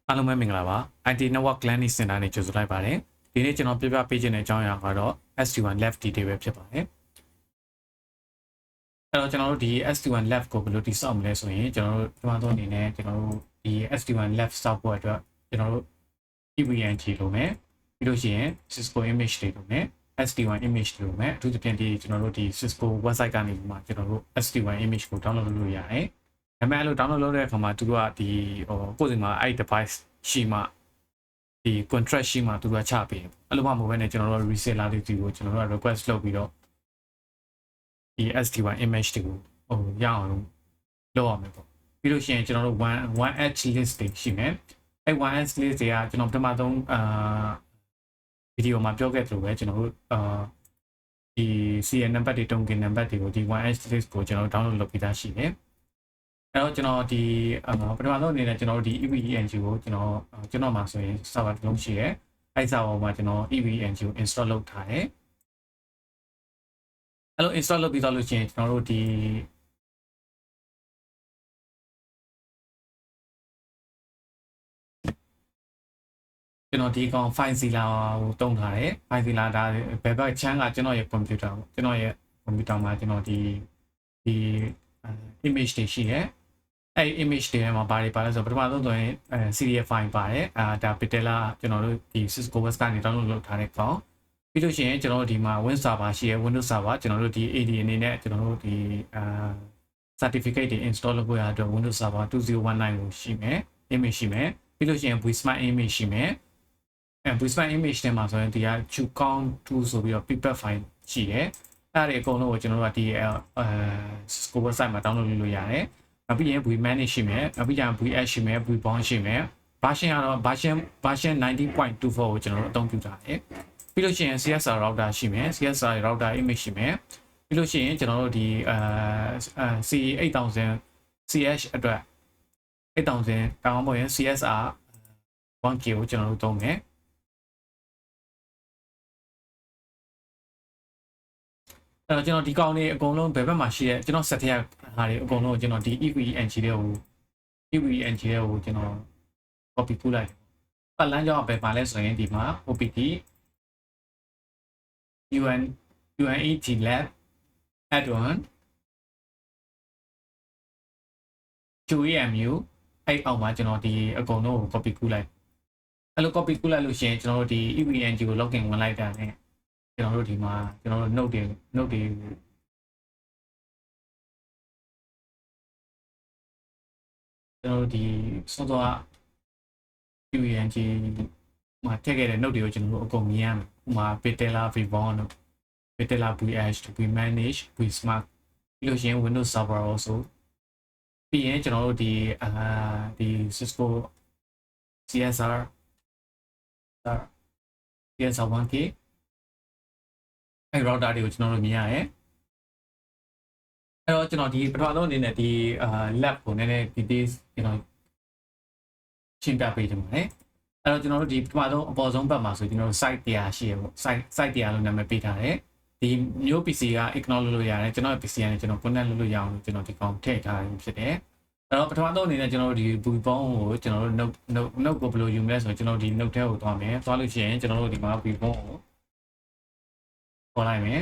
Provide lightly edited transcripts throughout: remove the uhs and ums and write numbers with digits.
အားလုံးပဲမင်္ဂလာပါ IT Network Planning Center နဲ့ကြိုဆိုလိုက်ပါတယ်ဒီနေ့ကျွန်တော်ပြပြပေးခြင်းတဲ့အကြောင်းအရာကတော့ SD1 Lab Detail ပဲဖြစ်ပါတယ်အဲ့တော့ကျွန်တော်တို့ဒီ SD1 Lab ကိုဘယ်လိုတည်ဆောက်မလဲဆိုရင်ကျွန်တော်တို့ဒီမှာတော့အနေနဲ့ကျွန်တော်တို့ဒီ SD1 Lab စောက်ဖို့အတွက်ကျွန်တော်တို့ EVNG လို့မယ်ပြီးလို့ရှိရင် Cisco image တွေလို့မယ် SD1 image တွေလို့မယ်အထူးသဖြင့်ဒီကျွန်တော်တို့ဒီ Cisco website ကနေမှကျွန်တော်တို့ SD1 image ကို download လုပ်လို့ရတယ်ဒါပေမဲ့အဲ့လို download လုပ်တဲ့အခါမှာသူတို့ကဒီကိုယ်စီမှာအဲ့ device ရှိမှဒီ contract ရှိမှသူတို့ကချပေးတယ်အဲ့လိုမှမဟုတ်ဘဲနဲ့ကျွန်တော်တို့ reseller တွေဒီကိုကျွန်တော်တို့က request လုပ်ပြီးတော့ဒီ SD1 image တွေကိုရအောင်လုပ်ရမယ်ပေါ့ပြီးလို့ရှိရင်ကျွန်တော်တို့ 1H list တွေရှိမယ်အဲ့ 1H list တွေကကျွန်တော်ပထမဆုံးဗီဒီယိုမှာပြောခဲ့သလိုပဲကျွန်တော်တို့ဒီ CN number တွေ token number တွေကိုဒီ 1H list ကိုကျွန်တော်တို့ download လုပ်ပြီးသားရှိတယ်အဲ့တော့ကျွန်တော်ဒီပထမဆုံးအနေနဲ့ကျွန်တော်တို့ဒီ EVNG ကိုကျွန်တော်မှာဆိုရင် server တစ်လုံးရှိတယ်အဲ့ server မှာကျွန်တော် EVNG ကို install လုပ်ထားတယ်အဲ့လို install လုပ်ပြီးတော့လို့ရှိရင်ကျွန်တော်တို့ဒီကျွန်တော်ဒီကောင် FileZilla ကိုတုံးထားတယ် FileZilla ဒါဘယ်ဘက်ချမ်းကကျွန်တော်ရဲ့ computer ပေါ့ကျွန်တော်ရဲ့ computer မှာကျွန်တော်ဒီ image တွေရှိတယ်အဲ့ image တွေမှာဘာတွေပါလဲဆိုတော့ပထမဆုံးဆိုရင်CDF file ပါတယ်ဒါ Bitella ကျွန်တော်တို့ဒီ Cisco West ကနေ download လုပ်ထားတဲ့ကောင်ပြီးလို့ရှိရင်ကျွန်တော်တို့ဒီမှာ Win server ရှိရ Windows server ကျွန်တော်တို့ဒီ AD အနေနဲ့ကျွန်တော်တို့ဒီcertificate တွေ install လုပ်ဖို့ရအတွက် Windows server 2019ကိုရှိမယ် image ရှိမယ်ပြီးလို့ရှိရင် Vsmart image ရှိမယ်Vsmart image ထဲမှာဆိုရင်ဒီက Qcount 2ဆိုပြီးတော့ pipet file ရှိတယ်အဲ့ဒီအကုန်လုံးကိုကျွန်တော်တို့ကဒီCisco website မှာ download လုပ်လို့ရတယ်နောက်ပြီးရင် Vmanage ရှိမယ်နောက်ပြီးရင် VS ရှိမယ် Vbond ရှိမယ် version ကတော့ version 19.24ကိုကျွန်တော်တို့အသုံးပြုထားတယ်ပြီးလို့ရှိရင် CSR router ရှိမယ် CSR router image ရှိမယ်ပြီးလို့ရှိရင်ကျွန်တော်တို့ဒီC8000 CH အတွက်8000တောင်းပေါ်ရင် CSR 1K ကိုကျွန်တော်တို့သုံးမယ်အဲ့တော့ကျွန်တော်ဒီကောင်လေးအကုန်လုံးဘယ်ဘက်မှာရှိရဲကျွန်တော် set ထရဟာတွေအကုန်လုံးကိုကျွန်တော်ဒီ EVNG တွေကိုကျွန်တော် copy ပို့လိုက်ပတ်လမ်းကြောင်းပဲပါလဲဆိုရင်ဒီမှာ OPT UNET lab add-on QEMU အဲ့အောက်မှာကျွန်တော်ဒီအကုန်လုံးကို copy ပို့လိုက်အဲ့လို copy ပို့လိုက်လို့ရှိရင်ကျွန်တော်တို့ဒီ EVNG ကို login ဝင်လိုက်တာ ਨੇ ကျွန်တော်တို့ဒီမှာကျွန်တော်တို့ note တွေကျွန်တော်တို့ဒီစောစောက EVNG မှာထည့်ခဲ့တဲ့ note တွေကိုကျွန်တော်တို့အကုန်မြင်ရမယ်ဥပမာ Bitella Vbond Bitella VH Vmanage Vsmart ပြီးလို့ရှိရင် Windows Server also ပြီးရင်ကျွန်တော်တို့ဒီ Cisco CSR 1K အဲ့ router တွေကိုကျွန်တော်တို့မြင်ရတယ်အဲ့တော့ကျွန်တော်ဒီပထမဆုံးအနေနဲ့ဒီlab ကိုနည်းနည်း details ကျွန်တော်ရှင်းပြပေးချင်ပါတယ်အဲ့တော့ကျွန်တော်တို့ဒီပထမဆုံးအပေါ်ဆုံးဘက်မှာဆိုကျွန်တော်တို့ site တရားရှိရပေါ့ site တရားလို့နာမည်ပေးထားတယ်ဒီမျိုး PC က ignore လုပ်လို့ရတယ်ကျွန်တော် PC ကနေကျွန်တော် connect လုပ်လို့ရအောင်လို့ကျွန်တော်ဒီကောင်ထည့်ထားရင်ဖြစ်တယ်အဲ့တော့ပထမဆုံးအနေနဲ့ကျွန်တော်တို့ဒီ Vbond ကိုကျွန်တော်တို့ note ကိုဘယ်လိုယူမလဲဆိုတော့ကျွန်တော်ဒီ note ထဲကိုသွားမယ်သွားလို့ရှိရင်ကျွန်တော်တို့ဒီမှာ Vbond ကိုခေါ်လိုက်မယ်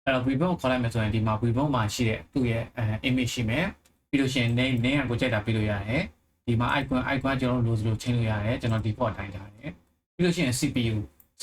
အဲ့တော့ Vbond ကိုခေါ်လိုက်မယ်ဆိုရင်ဒီမှာ Vbond မှာရှိတဲ့သူ့ရဲ့image ရှိမယ်ပြီးလို့ရှိရင် name ကိုကြိုက်တာပြီးလို့ရတယ်ဒီမှာ icon ကျွန်တော်တို့လိုချင်းလို့ရတယ်ကျွန်တော် default တိုင်းထားတယ်ပြီးလို့ရှိရင် CPU က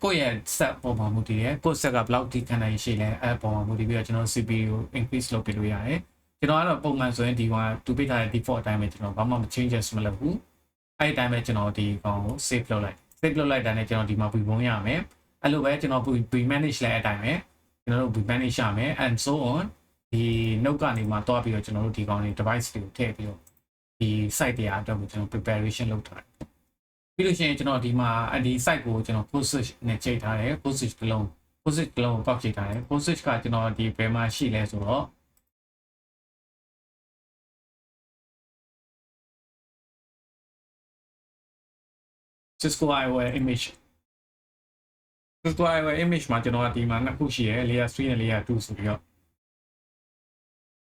ကိုယ့်ရဲ့ set ပေါ်မှာမူတည်တယ်ကိုယ့် set ကဘယ်လောက်ထိခံနိုင်ရှိလဲအဲ့ပေါ်မှာမူတည်ပြီးတော့ကျွန်တော် CPU increase လုပ်ပေးလို့ရတယ်ကျွန်တော်ကတော့ပုံမှန်ဆိုရင်ဒီကတူပေးထားတဲ့ default အတိုင်းပဲကျွန်တော်ဘာမှမ changes မလုပ်ဘူးအဲ့ဒီအတိုင်းပဲကျွန်တော်ဒီကောင်ကို save လုပ်လိုက်တာနဲ့ကျွန်တော်ဒီမှာ Vbond ရမယ်အဲ့လိုပဲကျွန်တော် Vmanage လည်းအတိုင်းပဲကျွန်တော်တို့ Vmanage ရမယ် and so on ဒီ note ကနေမှတွားပြီးတော့ကျွန်တော်တို့ဒီကောင်လေး device တွေကိုထည့်ပြီးတော့ဒီ site တွေအတွက်ကိုကျွန်တော် preparation လုပ်ထားတယ်ပြီးလို့ရှိရင်ကျွန်တော်ဒီမှာဒီ site ကိုကျွန်တော် postage နဲ့ချိန်ထားတယ် postage တစ်လုံးကိုကောက်ချိန်ထားတယ် postage ကကျွန်တော်ဒီဘယ်မှာရှိလဲဆိုတော့Cisco IOL image Cisco image မှာကျွန်တော်ကဒီမှာနှစ်ခုရှိရယ် layer 3နဲ့ layer 2ဆိုပြီးတော့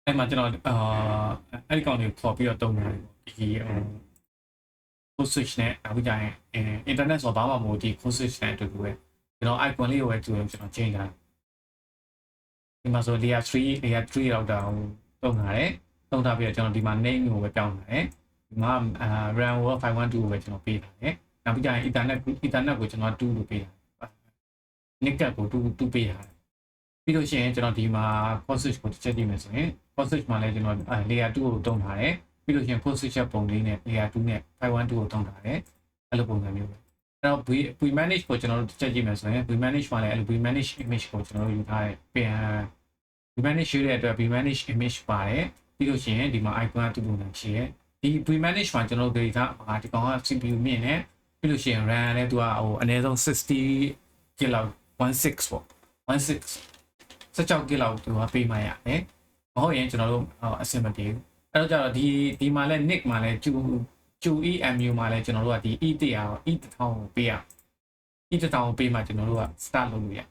အဲ့မှာကျွန်တော်အဲ့ဒီကောင်တွေခေါ်ပြီးတော့တုံးတယ်ဒီcode switch နဲ့အခုကျရင်internet ဆိုတော့ဘာမှမဟုတ်ဒီ code switch နဲ့အတူတူပဲကျွန်တော် icon လေးကိုပဲကျွန်တော် change ထားဒီမှာဆို layer 3 router ကိုတုံးထားတယ်တုံးထားပြီးတော့ကျွန်တော်ဒီမှာ name ကိုပဲပြောင်းထားတယ်ဒီမှာRAM ကို512ကိုပဲကျွန်တော်ပေးထားတယ်နောက်ပြီးကျရင် ethernet ကိုကျွန်တော်2လို့ပေးထားတယ် NIC ကို2ပေးထားတယ်ပြီးလို့ရှိရင်ကျွန်တော်ဒီမှာ code switch ကိုတစ်ချက်ကြည့်မယ်ဆိုရင် code switch မှာလည်းကျွန်တော် layer 2ကိုတုံးထားတယ်ပြီးလို့ရှိရင် code switch ပုံလေးနဲ့ layer 2နဲ့512ကိုတုံးထားတယ်အဲ့လိုပုံစံမျိုးပဲအဲ့တော့ we manage ကိုကျွန်တော်တို့တစ်ချက်ကြည့်မယ်ဆိုရင် we manage မှာလည်းအဲ့လို we manage image ကိုကျွန်တော်တို့ယူထားတယ်ပြန် we manage ရွေးတဲ့အတွက် we manage image ပါတယ်ပြီးလို့ရှိရင်ဒီမှာ icon ကတူပုံစံရှိတယ်ဒီ we manage မှာကျွန်တော်တို့ data ဒီကောင်က CPU မြင့်နေပြီးလို့ရှိရင် RAM လည်းသူကဟိုအနည်းဆုံး60 GB လောက်16ပေါ့16 GB လောက်သူကပေးမှရတယ်မဟုတ်ရင်ကျွန်တော်တို့အဆင်မပြေဘူးအဲ့တော့ကျတော့ဒီမှာလဲ NIC မှာလဲကျူ EMU မှာလဲကျွန်တော်တို့ကဒီ E1000 ကိုပေးရ E1000 ကိုပေးမှကျွန်တော်တို့က start လုပ်လို့ရအ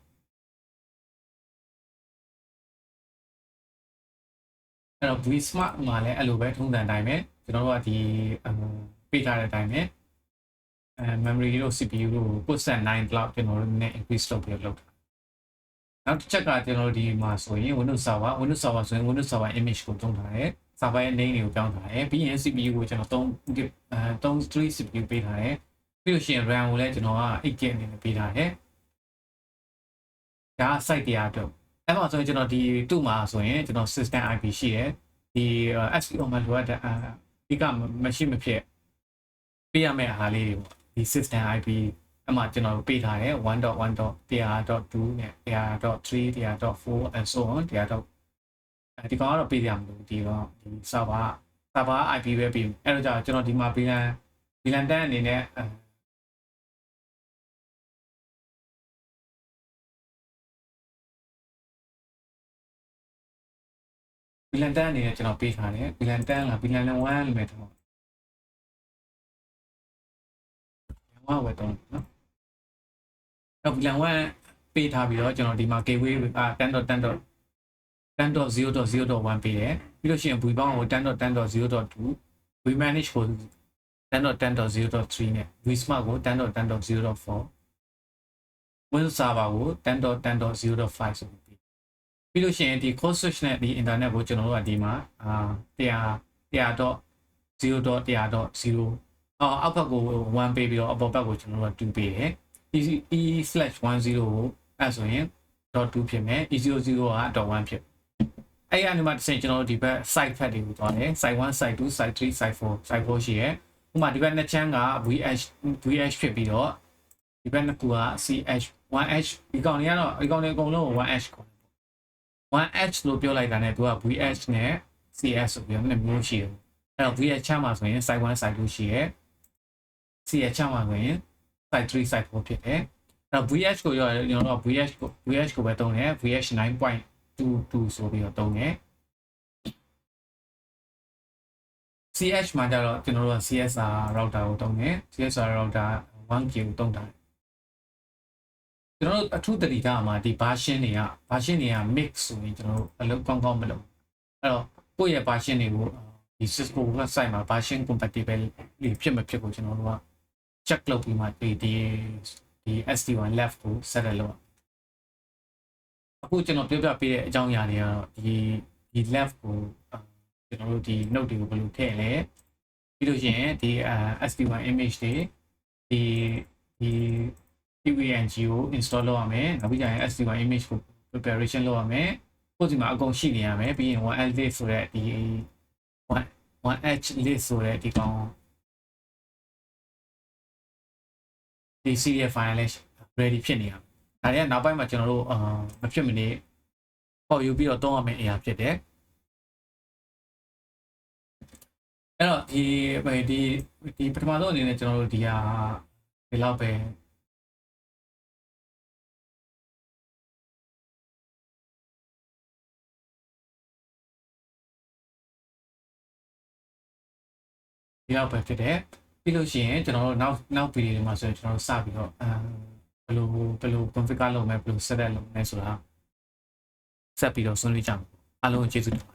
ဲ့တော့ vSmart မှာလဲအဲ့လိုပဲထုံးစံအတိုင်းပဲကျွန်တော်တို့ကဒီပေးထားတဲ့အတိုင်းပဲmemory တို့ CPU တို့ကို9လောက်ကျွန်တော်တို့နဲ့ increase လုပ်ပြီးလုပ်တာနောက်တစ်ချက်ကကျွန်တော်တို့ဒီမှာဆိုရင် Windows Server ဆိုရင် Windows Server image ကိုတုံးထားတယ် server ရဲ့ name တွေကိုပြောင်းထားတယ်ပြီးရင် CPU ကိုကျွန်တော်3 CPU ပေးထားတယ်ပြီးလို့ရှိရင် RAM ကိုလည်းကျွန်တော်က 8GB အနေနဲ့ပေးထားတယ်ဒါ site တရားတော့အဲ့မှာဆိုရင်ကျွန်တော်ဒီ2မှာဆိုရင်ကျွန်တော် system IP ရှိတယ်ဒီ SPO မှာလိုအပ်တဲ့ဒီကမရှိမဖြစ်ပေးရမယ့်အားလေးတွေပေါ့ဒီ system IP အမှကျွန်တော်ပေးထားတယ် 1.1.1.2 နဲ့ 1.3 1.4 and so on ဒီကောင်ကတော့ပေးရမှာလို့ဒီserver IP ပဲပေးအဲ့တော့ကျွန်တော်ဒီမှာ VLAN တန်းအနေနဲ့VLAN တန်းအနေနဲ့ကျွန်တော်ပေးထားတယ် VLAN တန်းလား VLAN 1လို့ပဲတော့ဝယ်တော့နော်အဲ့ VLAN 1ပေးထားပြီးတော့ကျွန်တော်ဒီမှာ gateway 10.0.0.1 ပေးတယ်ပြီးလို့ရှိရင် vbound ကို 10.10.0.2 vmanage ကို 10.10.0.3 နဲ့ vsmart ကို 10.10.0.4 windows server ကို 10.10.0.5 ဆိုပြီးလို့ရှိရင်ဒီ code switch နဲ့ဒီ internet ကိုကျွန်တော်တို့ကဒီမှာ100.0.100.0 အောက်ဘက်ကို1ပေးပြီးတော့အပေါ်ဘက်ကိုကျွန်တော်တို့က2ပေးတယ် e/10 ကိုအဲ့ဆိုရင် .2 ဖြစ်မယ် e00 က .1 ဖြစ်အဲ့ဒီအနေမှာတစ်ဆင့်ကျွန်တော်တို့ဒီဘက် site ဖက်တွေကိုသွားတယ် site 1 site 2 site 3 site 4 ရှိရယ်ဥပမာဒီဘက်နှစ်ချမ်းက vh ဖြစ်ပြီးတော့ဒီဘက်နှစ်ခုက ch 1h ဒီကောင်တွေကတော့ဒီကောင်တွေအကုန်လုံးကို 1h ခေါ်တယ် 1h လို့ပြောလိုက်တာနဲ့သူက vh နဲ့ cs ဆိုပြီးတော့နှစ်မျိုးရှိတယ်အဲ့တော့ vh ချမ်းမှာဆိုရင် site 1 site 2 ရှိရယ် cs ချမ်းမှာဆိုရင် site 3 site 4 ဖြစ်တယ်အဲ့တော့ vh ကိုရောကျွန်တော်တို့ vh ကိုပဲသုံးတယ် vh 9.22 ဆိုပြီးတော့သုံးတယ် ch မှာကျတော့ကျွန်တော်တို့က csr router ကိုသုံးတယ် csr router 1k ကိုသုံးတာကျွန်တော်တို့အထူးတတိထားမှာဒီ version တွေက mix ဆိုရင်ကျွန်တော်တို့အလုပ်ကောင်းကောင်းမလုပ်အဲ့တော့ကိုယ့်ရဲ့ version တွေကိုဒီ Cisco website မှာ version compatible ဖြစ်မဖြစ်ကိုကျွန်တော်တို့က check လုပ်ပြီးမှဒီ SD1 left ကို set လုပ်အခုကျွန်တော်ပြောပြပေးတဲ့အကြောင်းအရာတွေကတော့ဒီ left ကိုကျွန်တော်တို့ဒီ note တွေကိုဘယ်လိုထည့်လဲပြီးလို့ရှိရင်ဒီ SD1 image တွေဒီ TVNG ကို install လုပ်ရမယ်နောက်ပြီးကျရင် SD1 image ကို preparation လုပ်ရမယ်ကိုယ်စီမှာအကုန်ရှိနေရမယ်ပြီးရင် 1L list ဆိုတဲ့ဒီ 1H list ဆိုတဲ့ဒီကောင်ဒီ serial file လည်း ready ဖြစ်နေရဒါတွေကနောက်ပိုင်းမှာကျွန်တော်တို့မဖြစ်မနေပေါ်ယူပြီးတော့သုံးရမယ့်အရာဖြစ်တယ်အဲ့တော့ဒီပထမဆုံးအနေနဲ့ကျွန်တော်တို့ဒီလောက်ပဲဖြစ်တယ်ပြီးလို့ရှိရင်ကျွန်တော်တို့နောက်ဗီဒီယိုတွေမှာဆိုရင်ကျွန်တော်တို့စပြီးတော့ ဘယ်လို configure လုပ်မယ်ဘယ်လို set up လုပ်မယ်ဆိုတာဆက်ပြီးတော့ဆွေးနွေးကြမယ်အားလုံးကျေးဇူးတင်ပါ